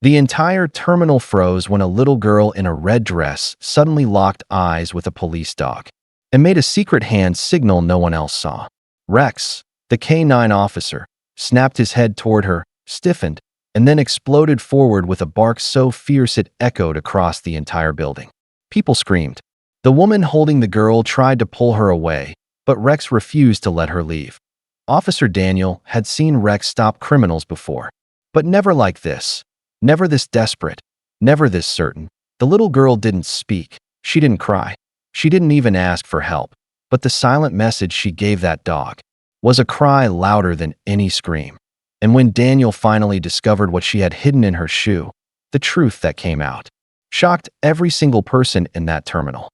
The entire terminal froze when a little girl in a red dress suddenly locked eyes with a police dog and made a secret hand signal no one else saw. Rex, the K-9 officer, snapped his head toward her, stiffened, and then exploded forward with a bark so fierce it echoed across the entire building. People screamed. The woman holding the girl tried to pull her away, but Rex refused to let her leave. Officer Daniel had seen Rex stop criminals before, but never like this. Never this desperate, never this certain. The little girl didn't speak. She didn't cry. She didn't even ask for help. But the silent message she gave that dog was a cry louder than any scream. And when Daniel finally discovered what she had hidden in her shoe, the truth that came out shocked every single person in that terminal.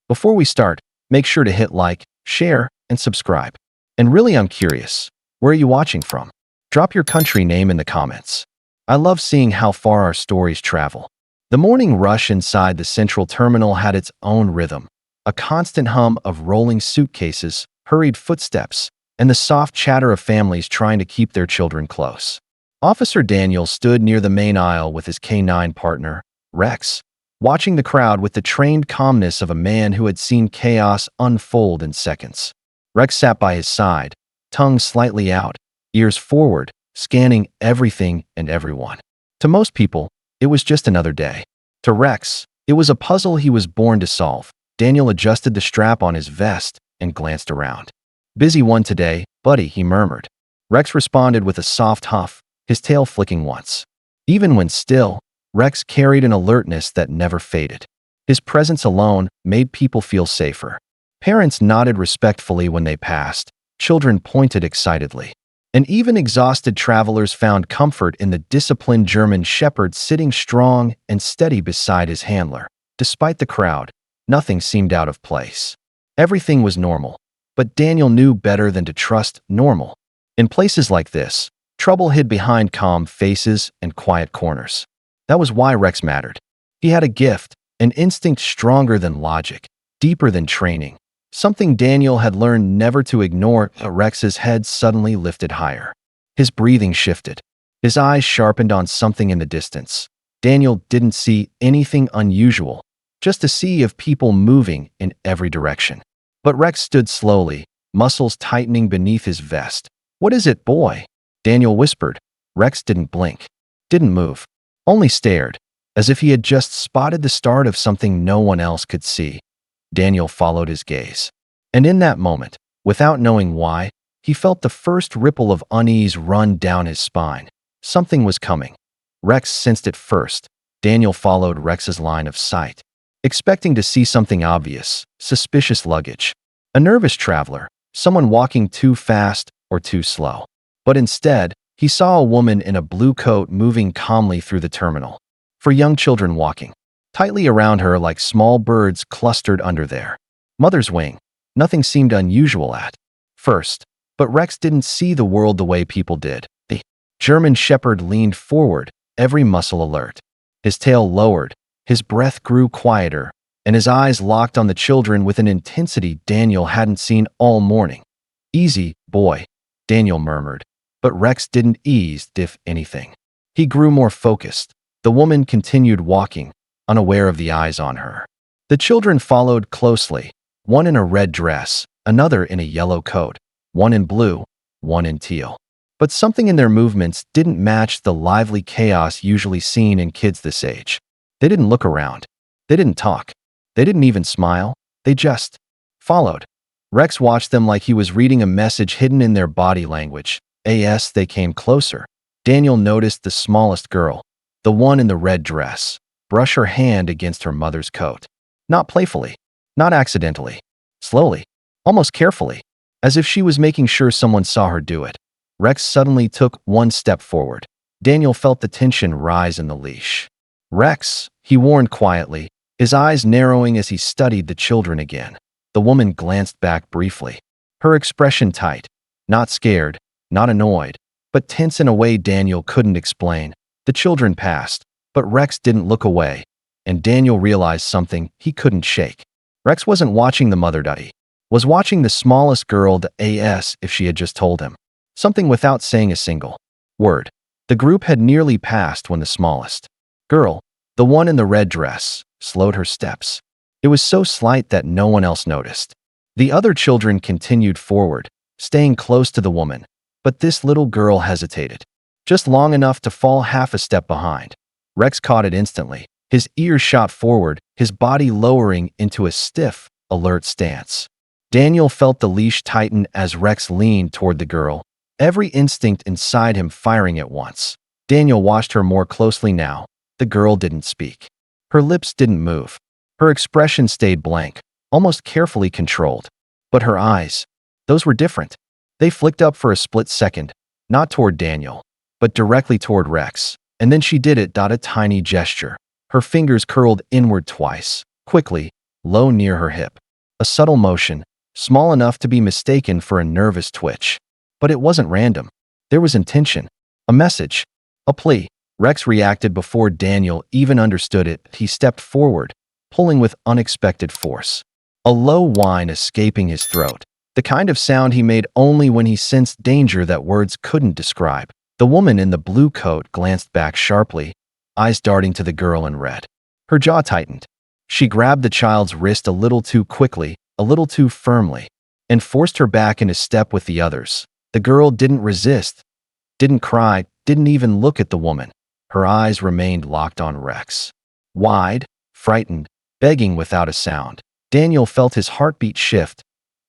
Before we start, make sure to hit like, share, and subscribe. And really, I'm curious, where are you watching from? Drop your country name in the comments. I love seeing how far our stories travel. The morning rush inside the central terminal had its own rhythm, a constant hum of rolling suitcases, hurried footsteps, and the soft chatter of families trying to keep their children close. Officer Daniel stood near the main aisle with his K-9 partner, Rex, watching the crowd with the trained calmness of a man who had seen chaos unfold in seconds. Rex sat by his side, tongue slightly out, ears forward, scanning everything and everyone. To most people, it was just another day. To Rex, it was a puzzle he was born to solve. Daniel adjusted the strap on his vest and glanced around. "Busy one today, buddy," he murmured. Rex responded with a soft huff, his tail flicking once. Even when still, Rex carried an alertness that never faded. His presence alone made people feel safer. Parents nodded respectfully when they passed. Children pointed excitedly. And even exhausted travelers found comfort in the disciplined German shepherd sitting strong and steady beside his handler. Despite the crowd, nothing seemed out of place. Everything was normal, but Daniel knew better than to trust normal. In places like this, trouble hid behind calm faces and quiet corners. That was why Rex mattered. He had a gift, an instinct stronger than logic, deeper than training. Something Daniel had learned never to ignore. Rex's head suddenly lifted higher. His breathing shifted. His eyes sharpened on something in the distance. Daniel didn't see anything unusual, just a sea of people moving in every direction. But Rex stood slowly, muscles tightening beneath his vest. "What is it, boy?" Daniel whispered. Rex didn't blink, didn't move, only stared, as if he had just spotted the start of something no one else could see. Daniel followed his gaze. And in that moment, without knowing why, he felt the first ripple of unease run down his spine. Something was coming. Rex sensed it first. Daniel followed Rex's line of sight, expecting to see something obvious, suspicious luggage, a nervous traveler, someone walking too fast or too slow. But instead, he saw a woman in a blue coat moving calmly through the terminal. For young children walking tightly around her like small birds clustered under their mother's wing. Nothing seemed unusual at first, but Rex didn't see the world the way people did. The German shepherd leaned forward, every muscle alert. His tail lowered, his breath grew quieter, and his eyes locked on the children with an intensity Daniel hadn't seen all morning. "Easy, boy," Daniel murmured, but Rex didn't ease, if anything. He grew more focused. The woman continued walking, unaware of the eyes on her. The children followed closely, one in a red dress, another in a yellow coat, one in blue, one in teal. But something in their movements didn't match the lively chaos usually seen in kids this age. They didn't look around. They didn't talk. They didn't even smile. They just followed. Rex watched them like he was reading a message hidden in their body language. As they came closer, Daniel noticed the smallest girl, the one in the red dress, brush her hand against her mother's coat. Not playfully, not accidentally, slowly, almost carefully, as if she was making sure someone saw her do it. Rex suddenly took one step forward. Daniel felt the tension rise in the leash. "Rex," he warned quietly, his eyes narrowing as he studied the children again. The woman glanced back briefly, her expression tight, not scared, not annoyed, but tense in a way Daniel couldn't explain. The children passed, but Rex didn't look away, and Daniel realized something he couldn't shake. Rex wasn't watching the mother, he was watching the smallest girl, as if she had just told him something without saying a single word. The group had nearly passed when the smallest Girl, the one in the red dress, slowed her steps. It was so slight that no one else noticed. The other children continued forward, staying close to the woman, but this little girl hesitated, just long enough to fall half a step behind. Rex caught it instantly. His ears shot forward, his body lowering into a stiff, alert stance. Daniel felt the leash tighten as Rex leaned toward the girl, every instinct inside him firing at once. Daniel watched her more closely now. The girl didn't speak. Her lips didn't move. Her expression stayed blank, almost carefully controlled. But her eyes, those were different. They flicked up for a split second, not toward Daniel, but directly toward Rex. And then she did it, a tiny gesture. Her fingers curled inward twice, quickly, low near her hip. A subtle motion, small enough to be mistaken for a nervous twitch. But it wasn't random. There was intention, a message, a plea. Rex reacted before Daniel even understood it. He stepped forward, pulling with unexpected force. A low whine escaping his throat, the kind of sound he made only when he sensed danger that words couldn't describe. The woman in the blue coat glanced back sharply, eyes darting to the girl in red. Her jaw tightened. She grabbed the child's wrist a little too quickly, a little too firmly, and forced her back into step with the others. The girl didn't resist, didn't cry, didn't even look at the woman. Her eyes remained locked on Rex. Wide, frightened, begging without a sound. Daniel felt his heartbeat shift.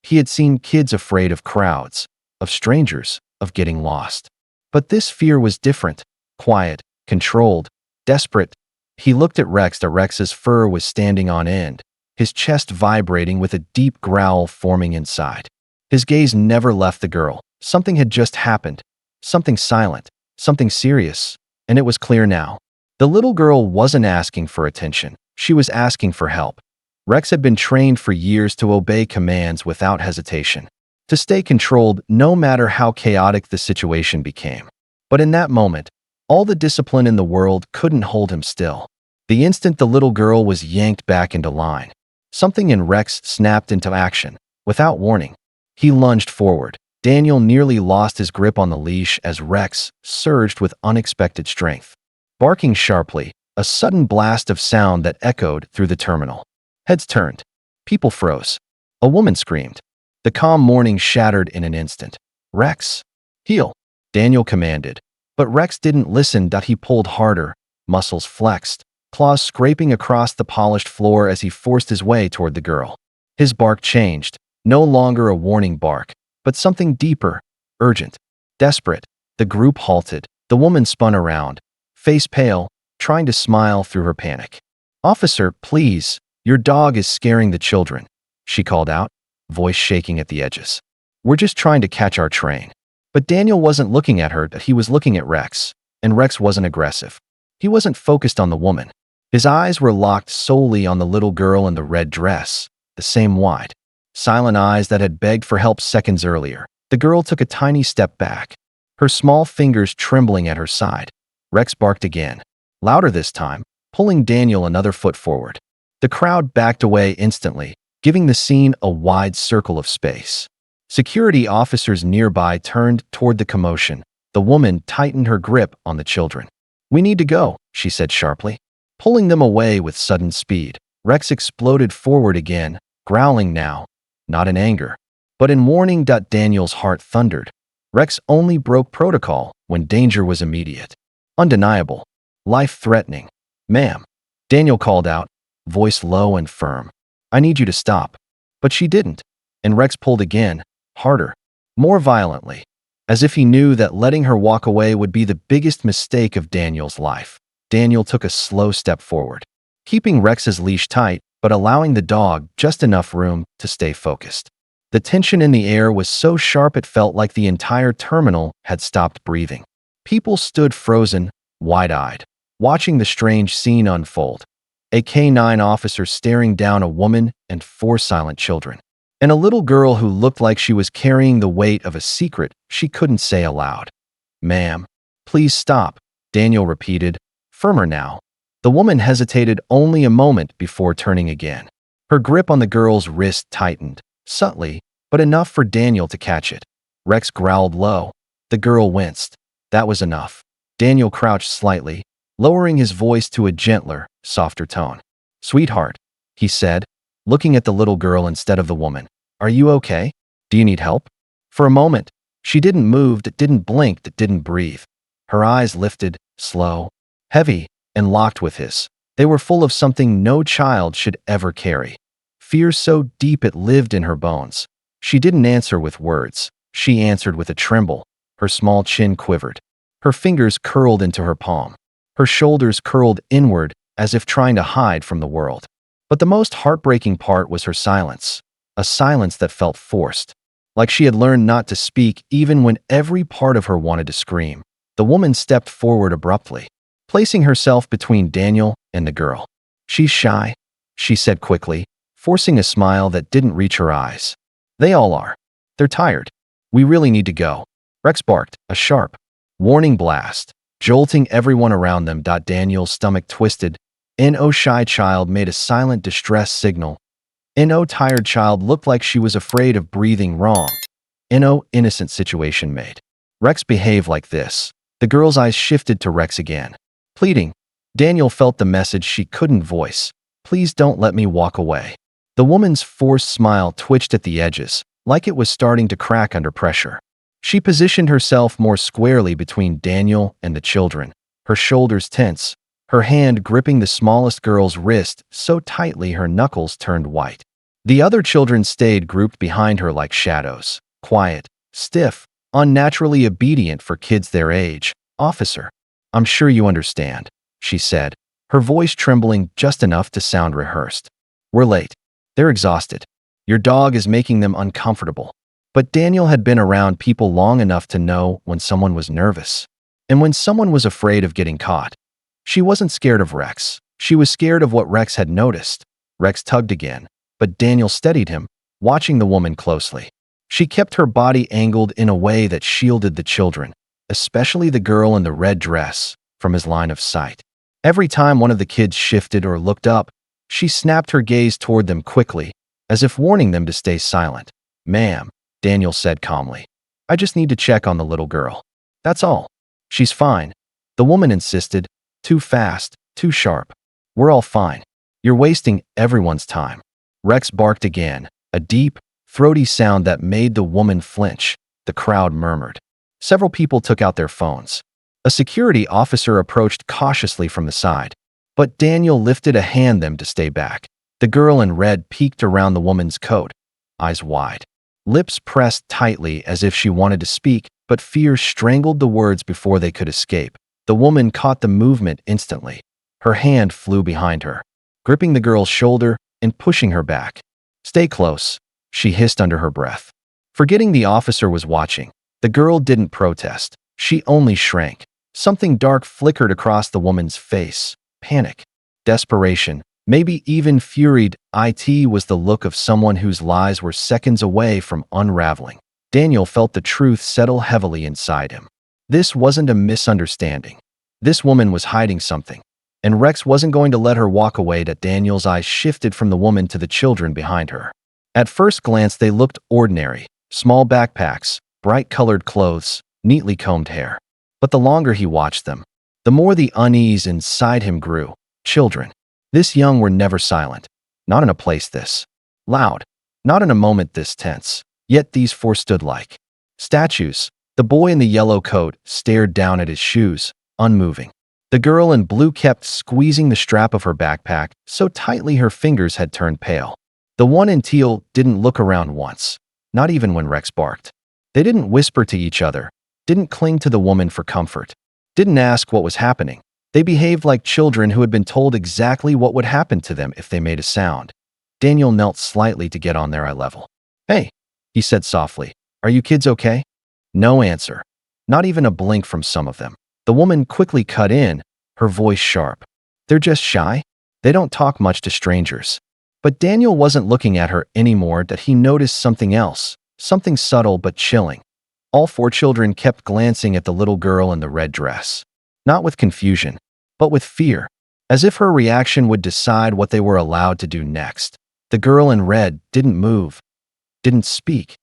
He had seen kids afraid of crowds, of strangers, of getting lost. But this fear was different, quiet, controlled, desperate. He looked at Rex. Rex's fur was standing on end, his chest vibrating with a deep growl forming inside. His gaze never left the girl. Something had just happened. Something silent, something serious, and it was clear now. The little girl wasn't asking for attention. She was asking for help. Rex had been trained for years to obey commands without hesitation, to stay controlled no matter how chaotic the situation became. But in that moment, all the discipline in the world couldn't hold him still. The instant the little girl was yanked back into line, something in Rex snapped into action, without warning. He lunged forward. Daniel nearly lost his grip on the leash as Rex surged with unexpected strength. Barking sharply, a sudden blast of sound that echoed through the terminal. Heads turned. People froze. A woman screamed. The calm morning shattered in an instant. Rex, heel, Daniel commanded. But Rex didn't listen. He pulled harder, muscles flexed, claws scraping across the polished floor as he forced his way toward the girl. His bark changed, no longer a warning bark, but something deeper, urgent, desperate. The group halted. The woman spun around, face pale, trying to smile through her panic. "Officer, please, your dog is scaring the children," she called out, voice shaking at the edges. "We're just trying to catch our train." But Daniel wasn't looking at her. He was looking at Rex, and Rex wasn't aggressive. He wasn't focused on the woman. His eyes were locked solely on the little girl in the red dress, the same wide, silent eyes that had begged for help seconds earlier. The girl took a tiny step back, her small fingers trembling at her side. Rex barked again, louder this time, pulling Daniel another foot forward. The crowd backed away instantly, giving the scene a wide circle of space. Security officers nearby turned toward the commotion. The woman tightened her grip on the children. "We need to go," she said sharply, pulling them away with sudden speed. Rex exploded forward again, growling now, not in anger, but in warning. Daniel's heart thundered. Rex only broke protocol when danger was immediate, undeniable, life-threatening. "Ma'am," Daniel called out, voice low and firm. "I need you to stop." But she didn't, and Rex pulled again, harder, more violently, as if he knew that letting her walk away would be the biggest mistake of Daniel's life. Daniel took a slow step forward, keeping Rex's leash tight, but allowing the dog just enough room to stay focused. The tension in the air was so sharp it felt like the entire terminal had stopped breathing. People stood frozen, wide-eyed, watching the strange scene unfold. A K-9 officer staring down a woman and 4 silent children, and a little girl who looked like she was carrying the weight of a secret she couldn't say aloud. "Ma'am, please stop," Daniel repeated, firmer now. The woman hesitated only a moment before turning again. Her grip on the girl's wrist tightened, subtly, but enough for Daniel to catch it. Rex growled low. The girl winced. That was enough. Daniel crouched slightly, lowering his voice to a gentler, softer tone. "Sweetheart," he said, looking at the little girl instead of the woman. "Are you okay? Do you need help?" For a moment, she didn't move, didn't blink, didn't breathe. Her eyes lifted, slow, heavy, and locked with his. They were full of something no child should ever carry. Fear so deep it lived in her bones. She didn't answer with words. She answered with a tremble. Her small chin quivered. Her fingers curled into her palm. Her shoulders curled inward as if trying to hide from the world. But the most heartbreaking part was her silence, a silence that felt forced, like she had learned not to speak even when every part of her wanted to scream. The woman stepped forward abruptly, placing herself between Daniel and the girl. "She's shy," she said quickly, forcing a smile that didn't reach her eyes. "They all are. They're tired. We really need to go." Rex barked, a sharp, warning blast, jolting everyone around them. Daniel's stomach twisted. No shy child made a silent distress signal. No tired child looked like she was afraid of breathing wrong. No innocent situation made Rex behave like this. The girl's eyes shifted to Rex again. Pleading. Daniel felt the message she couldn't voice. "Please don't let me walk away." The woman's forced smile twitched at the edges, like it was starting to crack under pressure. She positioned herself more squarely between Daniel and the children, her shoulders tense, her hand gripping the smallest girl's wrist so tightly her knuckles turned white. The other children stayed grouped behind her like shadows, quiet, stiff, unnaturally obedient for kids their age. "Officer, I'm sure you understand," she said, her voice trembling just enough to sound rehearsed. "We're late. They're exhausted. Your dog is making them uncomfortable." But Daniel had been around people long enough to know when someone was nervous, and when someone was afraid of getting caught. She wasn't scared of Rex. She was scared of what Rex had noticed. Rex tugged again, but Daniel steadied him, watching the woman closely. She kept her body angled in a way that shielded the children, especially the girl in the red dress, from his line of sight. Every time one of the kids shifted or looked up, she snapped her gaze toward them quickly, as if warning them to stay silent. "Ma'am," Daniel said calmly, "I just need to check on the little girl. That's all. She's fine." The woman insisted, "Too fast, too sharp. We're all fine. You're wasting everyone's time." Rex barked again, a deep, throaty sound that made the woman flinch. The crowd murmured. Several people took out their phones. A security officer approached cautiously from the side, but Daniel lifted a hand them to stay back. The girl in red peeked around the woman's coat, eyes wide, lips pressed tightly as if she wanted to speak, but fear strangled the words before they could escape. The woman caught the movement instantly. Her hand flew behind her, gripping the girl's shoulder and pushing her back. "Stay close," she hissed under her breath. Forgetting the officer was watching, the girl didn't protest. She only shrank. Something dark flickered across the woman's face. Panic, desperation, maybe even fury. It was the look of someone whose lies were seconds away from unraveling. Daniel felt the truth settle heavily inside him. This wasn't a misunderstanding. This woman was hiding something, and Rex wasn't going to let her walk away. Daniel's eyes shifted from the woman to the children behind her. At first glance, they looked ordinary. Small backpacks, bright-colored clothes, neatly combed hair. But the longer he watched them, the more the unease inside him grew. Children. This young were never silent. Not in a place this loud. Not in a moment this tense. Yet these four stood like statues. The boy in the yellow coat stared down at his shoes, unmoving. The girl in blue kept squeezing the strap of her backpack so tightly her fingers had turned pale. The one in teal didn't look around once, not even when Rex barked. They didn't whisper to each other, didn't cling to the woman for comfort, didn't ask what was happening. They behaved like children who had been told exactly what would happen to them if they made a sound. Daniel knelt slightly to get on their eye level. "Hey," he said softly, "are you kids okay?" No answer. Not even a blink from some of them. The woman quickly cut in, her voice sharp. "They're just shy. They don't talk much to strangers." But Daniel wasn't looking at her anymore. That he noticed something else, something subtle but chilling. All four children kept glancing at the little girl in the red dress. Not with confusion, but with fear, as if her reaction would decide what they were allowed to do next. The girl in red didn't move, didn't speak,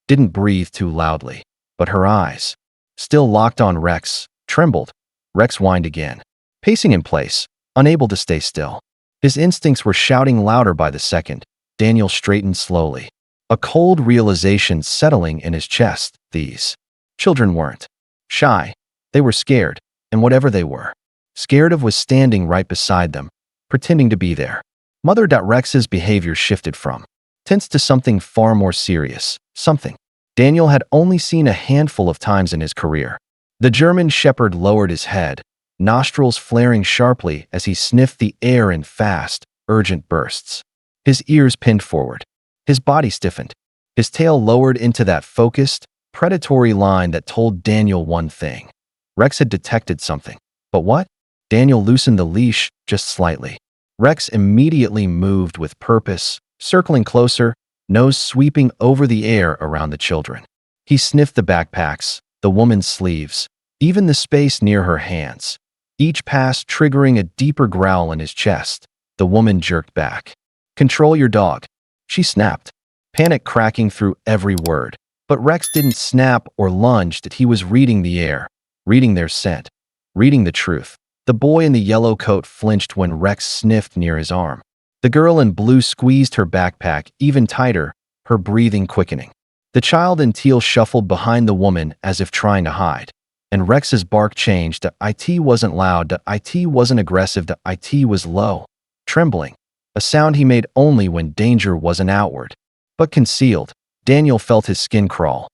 didn't breathe too loudly, but her eyes, still locked on Rex, trembled. Rex whined again. pacing in place, unable to stay still. His instincts were shouting louder by the second. Daniel straightened slowly, a cold realization settling in his chest. These children weren't shy. They were scared, and whatever they were, scared of was standing right beside them, pretending to be there. Mother. Rex's behavior shifted from tense to something far more serious, something Daniel had only seen a handful of times in his career. The German shepherd lowered his head, nostrils flaring sharply as he sniffed the air in fast, urgent bursts. His ears pinned forward. His body stiffened. His tail lowered into that focused, predatory line that told Daniel one thing. Rex had detected something. But what? Daniel loosened the leash just slightly. Rex immediately moved with purpose, circling closer, nose sweeping over the air around the children. He sniffed the backpacks, the woman's sleeves, even the space near her hands, each pass triggering a deeper growl in his chest. The woman jerked back. "Control your dog," she snapped, panic cracking through every word. But Rex didn't snap or lunge. That he was reading the air, reading their scent, reading the truth. The boy in the yellow coat flinched when Rex sniffed near his arm. The girl in blue squeezed her backpack even tighter, her breathing quickening. The child in teal shuffled behind the woman as if trying to hide. And Rex's bark changed. The IT wasn't loud. The IT wasn't aggressive. The IT was low, trembling, a sound he made only when danger wasn't outward, but concealed. Daniel felt his skin crawl.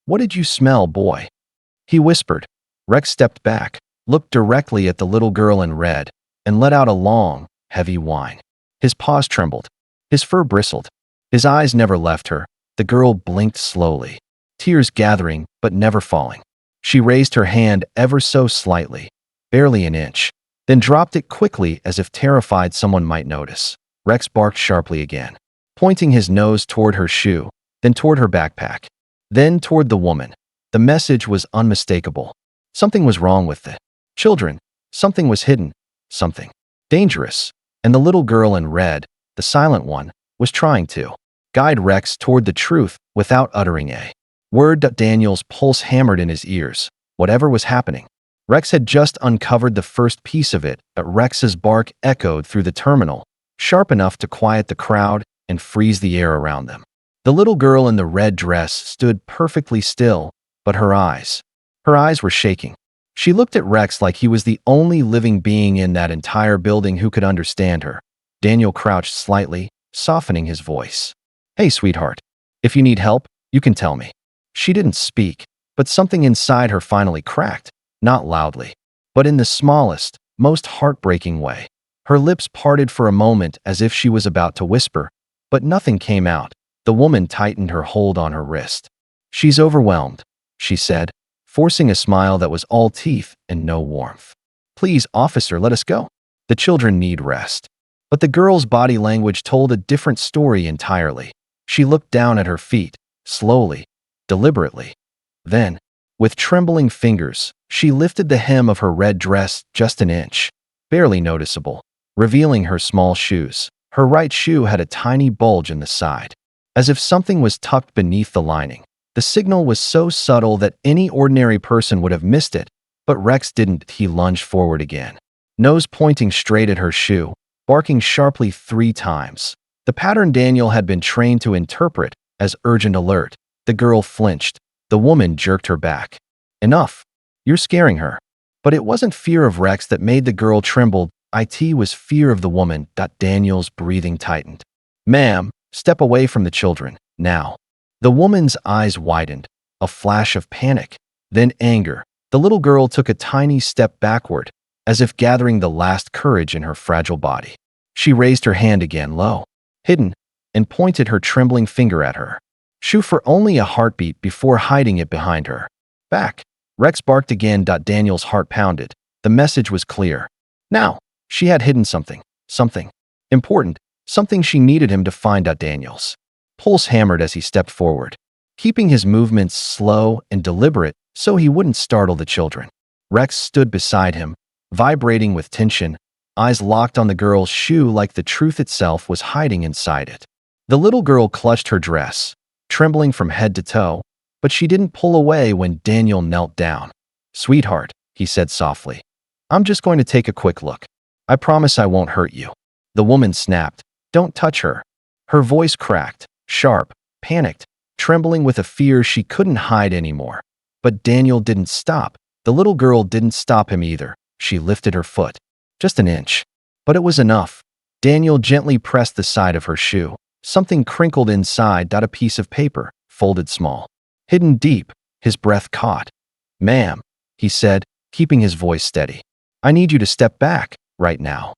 "What did you smell, boy?" he whispered. Rex stepped back, looked directly at the little girl in red, and let out a long, heavy whine. His paws trembled. His fur bristled. His eyes never left her. The girl blinked slowly, tears gathering but never falling. She raised her hand ever so slightly, barely an inch, then dropped it quickly as if terrified someone might notice. Rex barked sharply again, pointing his nose toward her shoe, then toward her backpack, then toward the woman. The message was unmistakable. Something was wrong with the children. Something was hidden. Something dangerous. And the little girl in red, the silent one, was trying to guide Rex toward the truth without uttering a word. Daniel's pulse hammered in his ears. Whatever was happening, Rex had just uncovered the first piece of it. But Rex's bark echoed through the terminal, sharp enough to quiet the crowd and freeze the air around them. The little girl in the red dress stood perfectly still, but her eyes were shaking. She looked at Rex like he was the only living being in that entire building who could understand her. Daniel crouched slightly, softening his voice. "Hey, sweetheart. If you need help, you can tell me." She didn't speak, but something inside her finally cracked, not loudly, but in the smallest, most heartbreaking way. Her lips parted for a moment as if she was about to whisper, but nothing came out. The woman tightened her hold on her wrist. "She's overwhelmed," she said, forcing a smile that was all teeth and no warmth. "Please, officer, let us go. The children need rest." But the girl's body language told a different story entirely. She looked down at her feet, slowly, deliberately. Then, with trembling fingers, she lifted the hem of her red dress just an inch, barely noticeable, revealing her small shoes. Her right shoe had a tiny bulge in the side, as if something was tucked beneath the lining. The signal was so subtle that any ordinary person would have missed it, but Rex didn't. He lunged forward again, nose pointing straight at her shoe, barking sharply 3 times. The pattern Daniel had been trained to interpret as urgent alert. The girl flinched. The woman jerked her back. "Enough. You're scaring her." But it wasn't fear of Rex that made the girl tremble. It was fear of the woman. Daniel's breathing tightened. "Ma'am, step away from the children, now." The woman's eyes widened, a flash of panic, then anger. The little girl took a tiny step backward, as if gathering the last courage in her fragile body. She raised her hand again, low, hidden, and pointed her trembling finger at her. Shoo for only a heartbeat before hiding it behind her. "Back." Rex barked again. Daniel's heart pounded. The message was clear. Now, she had hidden something important, something she needed him to find. Daniel's pulse hammered as he stepped forward, keeping his movements slow and deliberate so he wouldn't startle the children. Rex stood beside him, vibrating with tension, eyes locked on the girl's shoe like the truth itself was hiding inside it. The little girl clutched her dress, trembling from head to toe, but she didn't pull away when Daniel knelt down. "Sweetheart," he said softly, I'm just going to take a quick look. I promise I won't hurt you." The woman snapped. "Don't touch her." Her voice cracked, sharp, panicked, trembling with a fear she couldn't hide anymore. But Daniel didn't stop. The little girl didn't stop him either. She lifted her foot. Just an inch. But it was enough. Daniel gently pressed the side of her shoe. Something crinkled inside, a piece of paper, folded small. Hidden deep, his breath caught. "Ma'am," he said, keeping his voice steady. "I need you to step back, right now."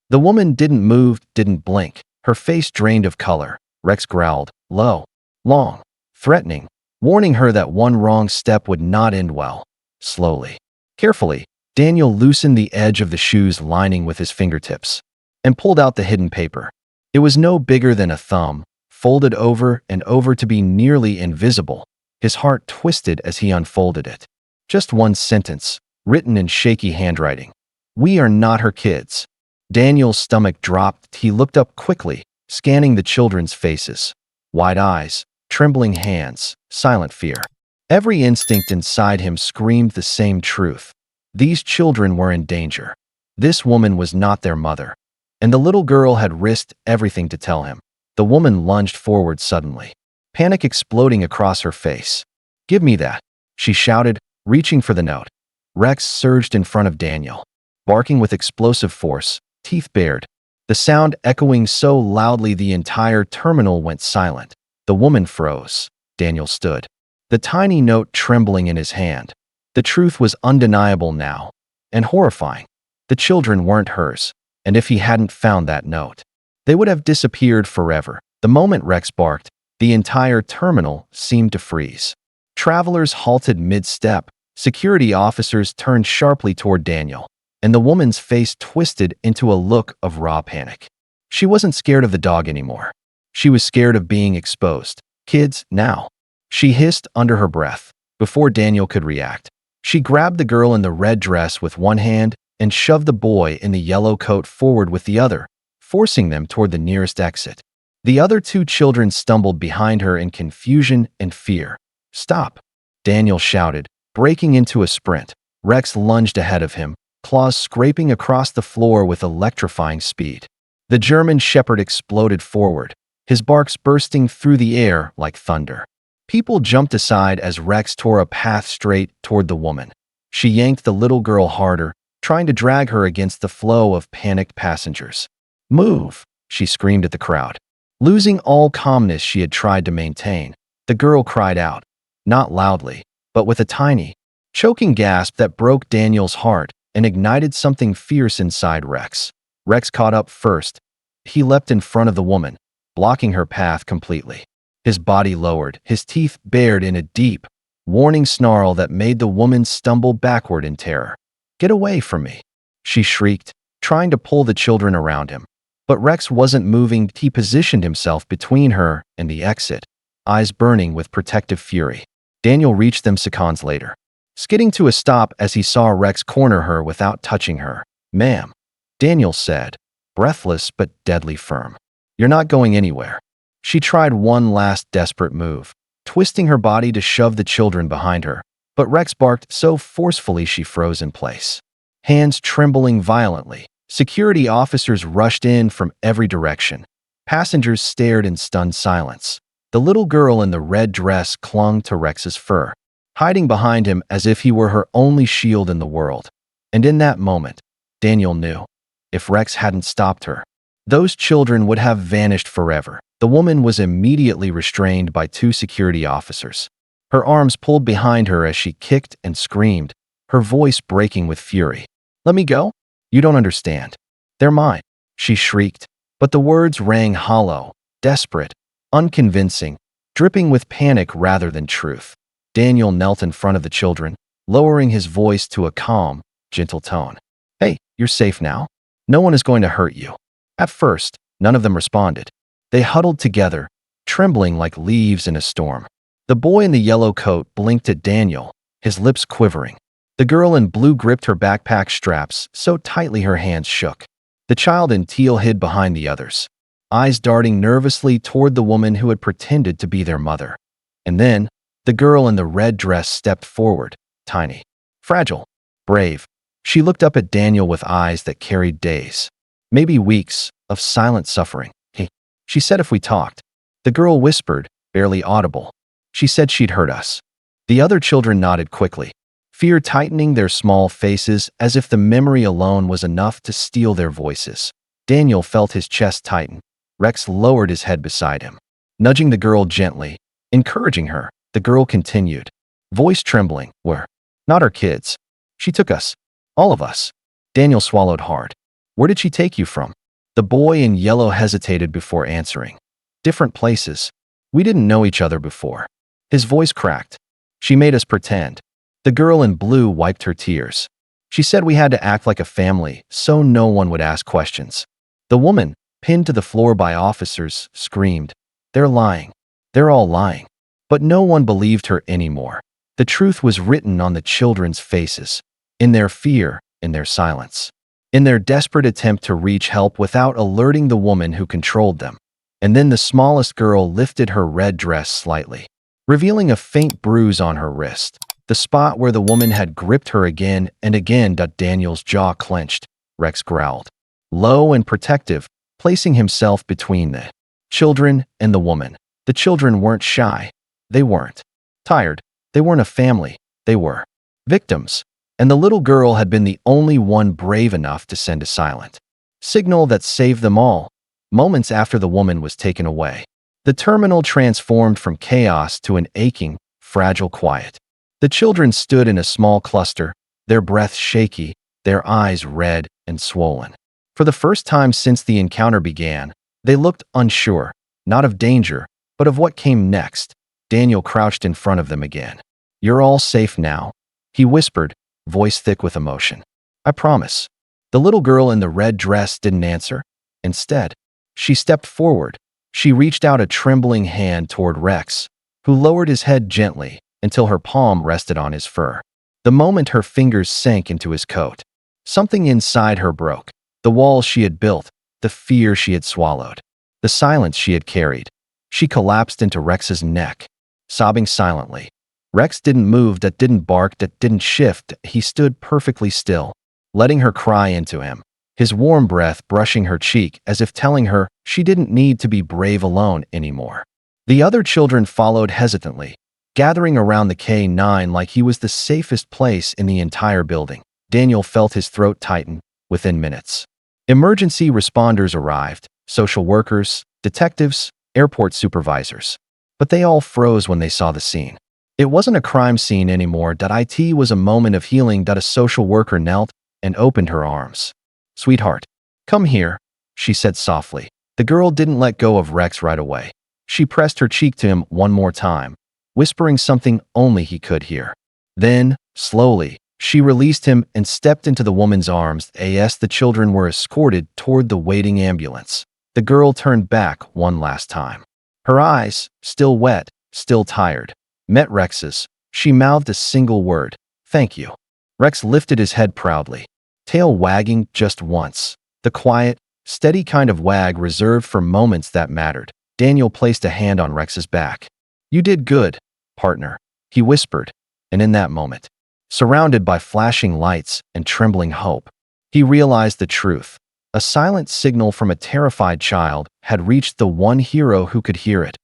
The woman didn't move, didn't blink. Her face drained of color. Rex growled, low, long, threatening, warning her that one wrong step would not end well. Slowly, carefully, Daniel loosened the edge of the shoe's lining with his fingertips and pulled out the hidden paper. It was no bigger than a thumb, folded over and over to be nearly invisible. His heart twisted as he unfolded it. Just one sentence, written in shaky handwriting. "We are not her kids." Daniel's stomach dropped. He looked up quickly, scanning the children's faces. Wide eyes, trembling hands, silent fear. Every instinct inside him screamed the same truth. These children were in danger. This woman was not their mother. And the little girl had risked everything to tell him. The woman lunged forward suddenly, panic exploding across her face. "Give me that," she shouted, reaching for the note. Rex surged in front of Daniel, barking with explosive force, teeth bared. The sound echoing so loudly the entire terminal went silent. The woman froze. Daniel stood, the tiny note trembling in his hand. The truth was undeniable now, and horrifying. The children weren't hers, and if he hadn't found that note, they would have disappeared forever. The moment Rex barked, the entire terminal seemed to freeze. Travelers halted mid-step. Security officers turned sharply toward Daniel, and the woman's face twisted into a look of raw panic. She wasn't scared of the dog anymore. She was scared of being exposed. "Kids, now," she hissed under her breath. Before Daniel could react, she grabbed the girl in the red dress with one hand and shoved the boy in the yellow coat forward with the other, forcing them toward the nearest exit. The other two children stumbled behind her in confusion and fear. "Stop," Daniel shouted, breaking into a sprint. Rex lunged ahead of him, claws scraping across the floor with electrifying speed. The German Shepherd exploded forward, his barks bursting through the air like thunder. People jumped aside as Rex tore a path straight toward the woman. She yanked the little girl harder, trying to drag her against the flow of panicked passengers. "Move," she screamed at the crowd. Losing all calmness she had tried to maintain, the girl cried out, not loudly, but with a tiny, choking gasp that broke Daniel's heart and ignited something fierce inside Rex. Rex caught up first. He leapt in front of the woman, blocking her path completely. His body lowered, his teeth bared in a deep, warning snarl that made the woman stumble backward in terror. "Get away from me," she shrieked, trying to pull the children around him. But Rex wasn't moving. He positioned himself between her and the exit, eyes burning with protective fury. Daniel reached them seconds later, skidding to a stop as he saw Rex corner her without touching her. "Ma'am," Daniel said, breathless but deadly firm. "You're not going anywhere." She tried one last desperate move, twisting her body to shove the children behind her, but Rex barked so forcefully she froze in place. Hands trembling violently, security officers rushed in from every direction. Passengers stared in stunned silence. The little girl in the red dress clung to Rex's fur, hiding behind him as if he were her only shield in the world. And in that moment, Daniel knew, if Rex hadn't stopped her, those children would have vanished forever. The woman was immediately restrained by two security officers. Her arms pulled behind her as she kicked and screamed, her voice breaking with fury. "Let me go? You don't understand. They're mine," she shrieked, but the words rang hollow, desperate, unconvincing, dripping with panic rather than truth. Daniel knelt in front of the children, lowering his voice to a calm, gentle tone. "Hey, you're safe now. No one is going to hurt you." At first, none of them responded. They huddled together, trembling like leaves in a storm. The boy in the yellow coat blinked at Daniel, his lips quivering. The girl in blue gripped her backpack straps so tightly her hands shook. The child in teal hid behind the others, eyes darting nervously toward the woman who had pretended to be their mother. And then, the girl in the red dress stepped forward, tiny, fragile, brave. She looked up at Daniel with eyes that carried days, maybe weeks, of silent suffering. "Hey," she said, "if we talked." The girl whispered, barely audible. She said she'd hurt us. The other children nodded quickly, fear tightening their small faces as if the memory alone was enough to steal their voices. Daniel felt his chest tighten. Rex lowered his head beside him, nudging the girl gently, encouraging her. The girl continued, voice trembling, "We're not our kids. She took us. All of us." Daniel swallowed hard. "Where did she take you from?" The boy in yellow hesitated before answering. "Different places. We didn't know each other before." His voice cracked. "She made us pretend." The girl in blue wiped her tears. "She said we had to act like a family so no one would ask questions." The woman, pinned to the floor by officers, screamed, "They're lying. They're all lying." But no one believed her anymore. The truth was written on the children's faces, in their fear, in their silence, in their desperate attempt to reach help without alerting the woman who controlled them. And then the smallest girl lifted her red dress slightly, revealing a faint bruise on her wrist, the spot where the woman had gripped her again and again. Daniel's jaw clenched. Rex growled, low and protective, placing himself between the children and the woman. The children weren't shy. They weren't tired. They weren't a family. They were victims. And the little girl had been the only one brave enough to send a silent signal that saved them all. Moments after the woman was taken away, the terminal transformed from chaos to an aching, fragile quiet. The children stood in a small cluster, their breath shaky, their eyes red and swollen. For the first time since the encounter began, they looked unsure, not of danger, but of what came next. Daniel crouched in front of them again. "You're all safe now," he whispered, voice thick with emotion. "I promise." The little girl in the red dress didn't answer. Instead, she stepped forward. She reached out a trembling hand toward Rex, who lowered his head gently until her palm rested on his fur. The moment her fingers sank into his coat, something inside her broke. The walls she had built, the fear she had swallowed, the silence she had carried. She collapsed into Rex's neck, sobbing silently. Rex didn't move, didn't bark, didn't shift. He stood perfectly still, letting her cry into him, his warm breath brushing her cheek as if telling her she didn't need to be brave alone anymore. The other children followed hesitantly, gathering around the K9 like he was the safest place in the entire building. Daniel felt his throat tighten. Within minutes, emergency responders arrived, social workers, detectives, airport supervisors. But they all froze when they saw the scene. It wasn't a crime scene anymore. It was a moment of healing. A social worker knelt and opened her arms. "Sweetheart, come here," she said softly. The girl didn't let go of Rex right away. She pressed her cheek to him one more time, whispering something only he could hear. Then, slowly, she released him and stepped into the woman's arms. The children were escorted toward the waiting ambulance. The girl turned back one last time. Her eyes, still wet, still tired, met Rex's. She mouthed a single word, "Thank you." Rex lifted his head proudly, tail wagging just once. The quiet, steady kind of wag reserved for moments that mattered. Daniel placed a hand on Rex's back. "You did good, partner," he whispered, and in that moment, surrounded by flashing lights and trembling hope, he realized the truth. A silent signal from a terrified child had reached the one hero who could hear it.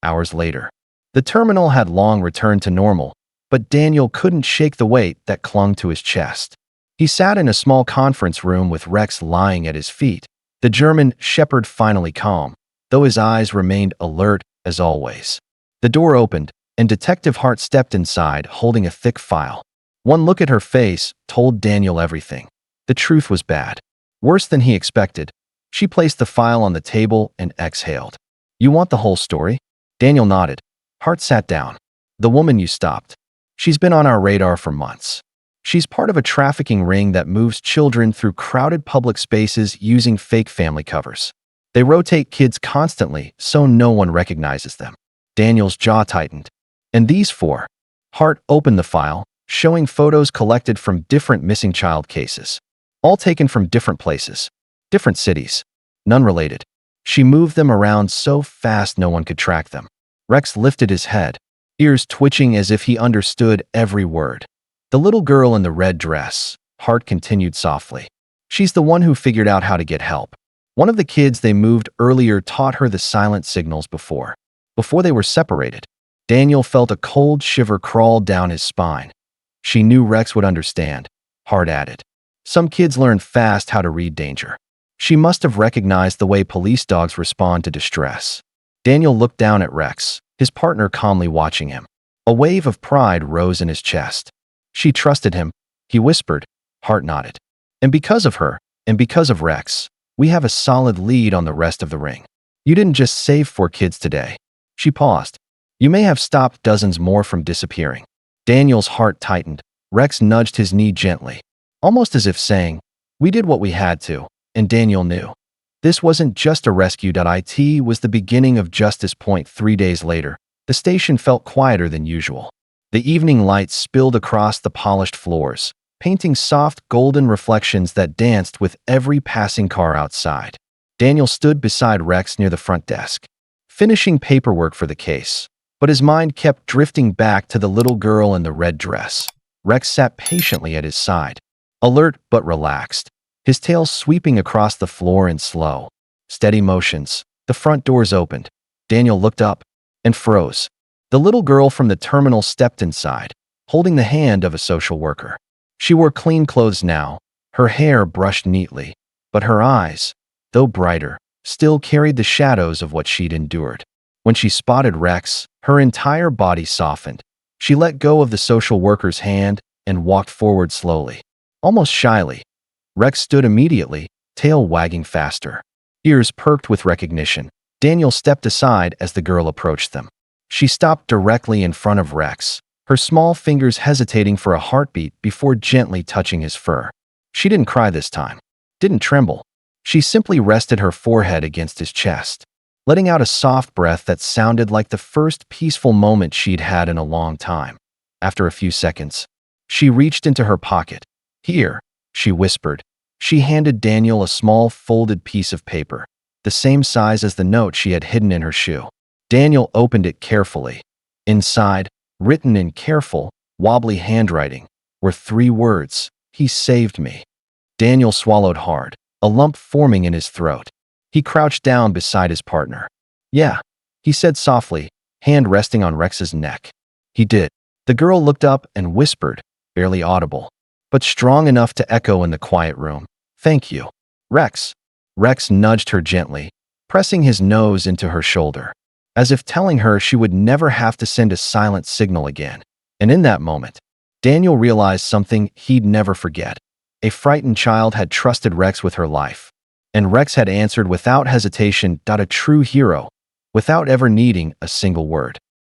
Hours later, the terminal had long returned to normal, but Daniel couldn't shake the weight that clung to his chest. He sat in a small conference room with Rex lying at his feet, the German shepherd finally calm, though his eyes remained alert as always. The door opened, and Detective Hart stepped inside, holding a thick file. One look at her face told Daniel everything. The truth was bad. Worse than he expected. She placed the file on the table and exhaled. "You want the whole story?" Daniel nodded. Hart sat down. "The woman you stopped. She's been on our radar for months. She's part of a trafficking ring that moves children through crowded public spaces using fake family covers. They rotate kids constantly so no one recognizes them." Daniel's jaw tightened. "And these four?" Hart opened the file, showing photos collected from different missing child cases, all taken from different places, different cities, none related. She moved them around so fast no one could track them. Rex lifted his head, ears twitching as if he understood every word. The little girl in the red dress, Hart continued softly. She's the one who figured out how to get help. One of the kids they moved earlier taught her the silent signals before they were separated. Daniel felt a cold shiver crawl down his spine. She knew Rex would understand, Hart added. Some kids learn fast how to read danger. She must have recognized the way police dogs respond to distress. Daniel looked down at Rex, his partner calmly watching him. A wave of pride rose in his chest. She trusted him, he whispered. Hart nodded. And because of her, and because of Rex, we have a solid lead on the rest of the ring. You didn't just save 4 kids today. She paused. You may have stopped dozens more from disappearing. Daniel's heart tightened. Rex nudged his knee gently, almost as if saying, we did what we had to, and Daniel knew. This wasn't just a rescue. It was the beginning of Justice Point. 3 days later, the station felt quieter than usual. The evening lights spilled across the polished floors, painting soft golden reflections that danced with every passing car outside. Daniel stood beside Rex near the front desk, finishing paperwork for the case, but his mind kept drifting back to the little girl in the red dress. Rex sat patiently at his side, alert but relaxed, his tail sweeping across the floor in slow, steady motions. The front doors opened. Daniel looked up and froze. The little girl from the terminal stepped inside, holding the hand of a social worker. She wore clean clothes now, her hair brushed neatly, but her eyes, though brighter, still carried the shadows of what she'd endured. When she spotted Rex, her entire body softened. She let go of the social worker's hand and walked forward slowly, almost shyly. Rex stood immediately, tail wagging faster. Ears perked with recognition. Daniel stepped aside as the girl approached them. She stopped directly in front of Rex, her small fingers hesitating for a heartbeat before gently touching his fur. She didn't cry this time, didn't tremble. She simply rested her forehead against his chest, letting out a soft breath that sounded like the first peaceful moment she'd had in a long time. After a few seconds, she reached into her pocket. Here, she whispered. She handed Daniel a small folded piece of paper, the same size as the note she had hidden in her shoe. Daniel opened it carefully. Inside, written in careful, wobbly handwriting, were 3 words: he saved me. Daniel swallowed hard, a lump forming in his throat. He crouched down beside his partner. Yeah, he said softly, hand resting on Rex's neck. He did. The girl looked up and whispered, barely audible, but strong enough to echo in the quiet room. Thank you, Rex. Rex nudged her gently, pressing his nose into her shoulder, as if telling her she would never have to send a silent signal again. And in that moment, Daniel realized something he'd never forget. A frightened child had trusted Rex with her life, and Rex had answered without hesitation. A true hero, without ever needing a single word.